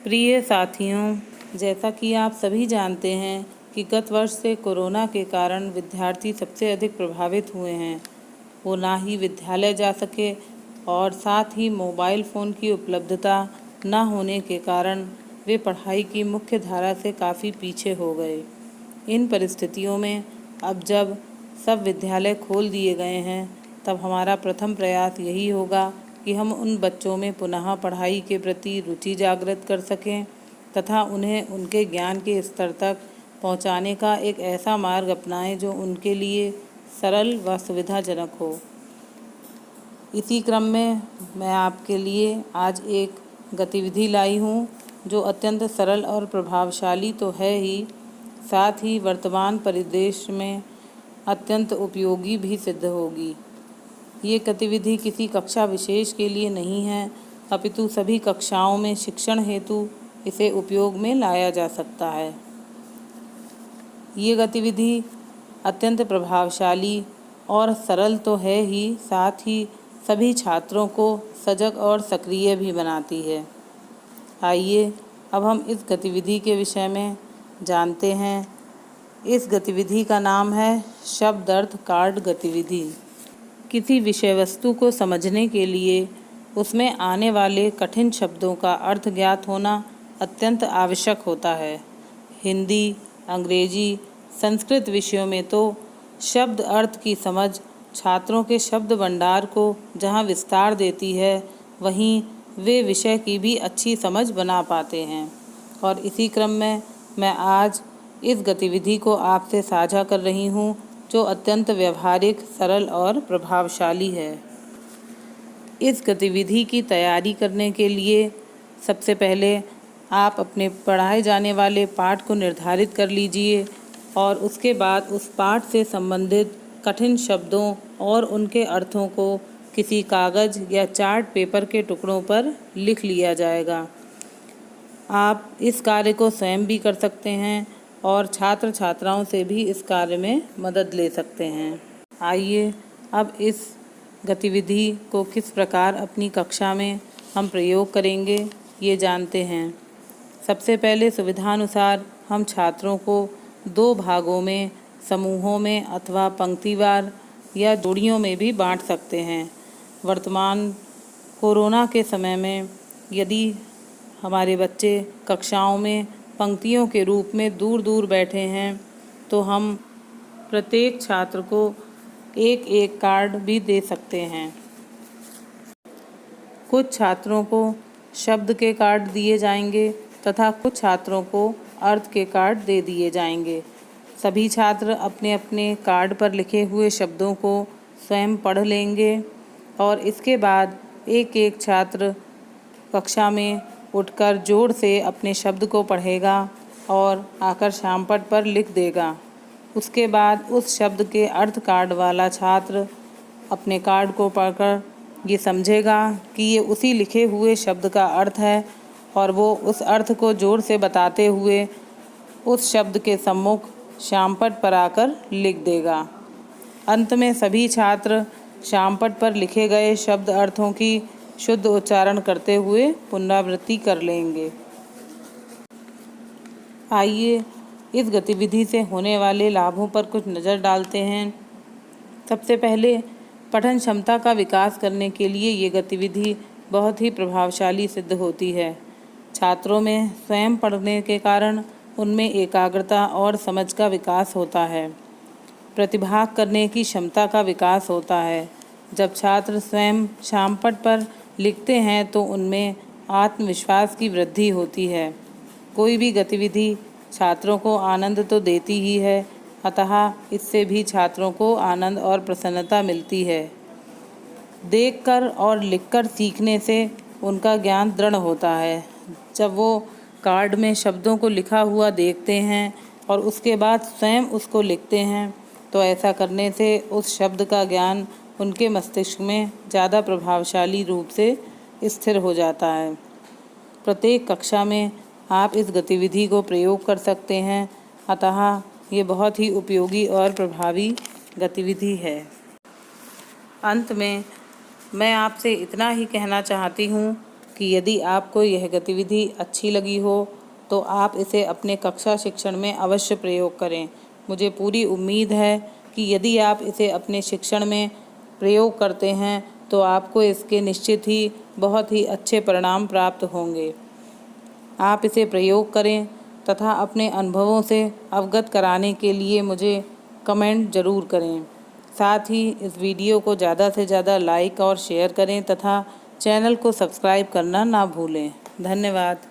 प्रिय साथियों, जैसा कि आप सभी जानते हैं कि गत वर्ष से कोरोना के कारण विद्यार्थी सबसे अधिक प्रभावित हुए हैं। वो ना ही विद्यालय जा सके और साथ ही मोबाइल फ़ोन की उपलब्धता न होने के कारण वे पढ़ाई की मुख्य धारा से काफ़ी पीछे हो गए। इन परिस्थितियों में अब जब सब विद्यालय खोल दिए गए हैं, तब हमारा प्रथम प्रयास यही होगा कि हम उन बच्चों में पुनः पढ़ाई के प्रति रुचि जागृत कर सकें तथा उन्हें उनके ज्ञान के स्तर तक पहुंचाने का एक ऐसा मार्ग अपनाएं जो उनके लिए सरल व सुविधाजनक हो। इसी क्रम में मैं आपके लिए आज एक गतिविधि लाई हूं जो अत्यंत सरल और प्रभावशाली तो है ही, साथ ही वर्तमान परिदृश्य में अत्यंत उपयोगी भी सिद्ध होगी। ये गतिविधि किसी कक्षा विशेष के लिए नहीं है, अपितु सभी कक्षाओं में शिक्षण हेतु इसे उपयोग में लाया जा सकता है। ये गतिविधि अत्यंत प्रभावशाली और सरल तो है ही, साथ ही सभी छात्रों को सजग और सक्रिय भी बनाती है। आइए अब हम इस गतिविधि के विषय में जानते हैं। इस गतिविधि का नाम है शब्द अर्थ कार्ड गतिविधि। किसी विषय वस्तु को समझने के लिए उसमें आने वाले कठिन शब्दों का अर्थ ज्ञात होना अत्यंत आवश्यक होता है। हिंदी, अंग्रेजी, संस्कृत विषयों में तो शब्द अर्थ की समझ छात्रों के शब्द भंडार को जहाँ विस्तार देती है, वहीं वे विषय की भी अच्छी समझ बना पाते हैं। और इसी क्रम में मैं आज इस गतिविधि को आपसे साझा कर रही हूँ, जो अत्यंत व्यवहारिक, सरल और प्रभावशाली है। इस गतिविधि की तैयारी करने के लिए सबसे पहले आप अपने पढ़ाए जाने वाले पाठ को निर्धारित कर लीजिए और उसके बाद उस पाठ से संबंधित कठिन शब्दों और उनके अर्थों को किसी कागज़ या चार्ट पेपर के टुकड़ों पर लिख लिया जाएगा। आप इस कार्य को स्वयं भी कर सकते हैं और छात्र छात्राओं से भी इस कार्य में मदद ले सकते हैं। आइए अब इस गतिविधि को किस प्रकार अपनी कक्षा में हम प्रयोग करेंगे, ये जानते हैं। सबसे पहले सुविधानुसार हम छात्रों को 2 भागों में, समूहों में अथवा पंक्तिवार या जोड़ियों में भी बांट सकते हैं। वर्तमान कोरोना के समय में यदि हमारे बच्चे कक्षाओं में पंक्तियों के रूप में दूर दूर बैठे हैं, तो हम प्रत्येक छात्र को एक एक कार्ड भी दे सकते हैं। कुछ छात्रों को शब्द के कार्ड दिए जाएंगे तथा कुछ छात्रों को अर्थ के कार्ड दे दिए जाएंगे। सभी छात्र अपने अपने कार्ड पर लिखे हुए शब्दों को स्वयं पढ़ लेंगे और इसके बाद एक एक छात्र कक्षा में उठकर जोर से अपने शब्द को पढ़ेगा और आकर श्यामपट्ट पर लिख देगा। उसके बाद उस शब्द के अर्थ कार्ड वाला छात्र अपने कार्ड को पढ़कर ये समझेगा कि ये उसी लिखे हुए शब्द का अर्थ है और वो उस अर्थ को जोर से बताते हुए उस शब्द के सम्मुख श्यामपट्ट पर आकर लिख देगा। अंत में सभी छात्र श्यामपट्ट पर लिखे गए शब्द अर्थों की शुद्ध उच्चारण करते हुए पुनरावृत्ति कर लेंगे। आइए इस गतिविधि से होने वाले लाभों पर कुछ नज़र डालते हैं। सबसे पहले पठन क्षमता का विकास करने के लिए ये गतिविधि बहुत ही प्रभावशाली सिद्ध होती है। छात्रों में स्वयं पढ़ने के कारण उनमें एकाग्रता और समझ का विकास होता है। प्रतिभाग करने की क्षमता का विकास होता है। जब छात्र स्वयं श्यामपट्ट पर लिखते हैं तो उनमें आत्मविश्वास की वृद्धि होती है। कोई भी गतिविधि छात्रों को आनंद तो देती ही है, अतः इससे भी छात्रों को आनंद और प्रसन्नता मिलती है। देखकर और लिखकर सीखने से उनका ज्ञान दृढ़ होता है। जब वो कार्ड में शब्दों को लिखा हुआ देखते हैं और उसके बाद स्वयं उसको लिखते हैं, तो ऐसा करने से उस शब्द का ज्ञान उनके मस्तिष्क में ज़्यादा प्रभावशाली रूप से स्थिर हो जाता है। प्रत्येक कक्षा में आप इस गतिविधि को प्रयोग कर सकते हैं, अतः ये बहुत ही उपयोगी और प्रभावी गतिविधि है। अंत में मैं आपसे इतना ही कहना चाहती हूँ कि यदि आपको यह गतिविधि अच्छी लगी हो तो आप इसे अपने कक्षा शिक्षण में अवश्य प्रयोग करें। मुझे पूरी उम्मीद है कि यदि आप इसे अपने शिक्षण में प्रयोग करते हैं तो आपको इसके निश्चित ही बहुत ही अच्छे परिणाम प्राप्त होंगे। आप इसे प्रयोग करें तथा अपने अनुभवों से अवगत कराने के लिए मुझे कमेंट ज़रूर करें। साथ ही इस वीडियो को ज़्यादा से ज़्यादा लाइक और शेयर करें तथा चैनल को सब्सक्राइब करना ना भूलें। धन्यवाद।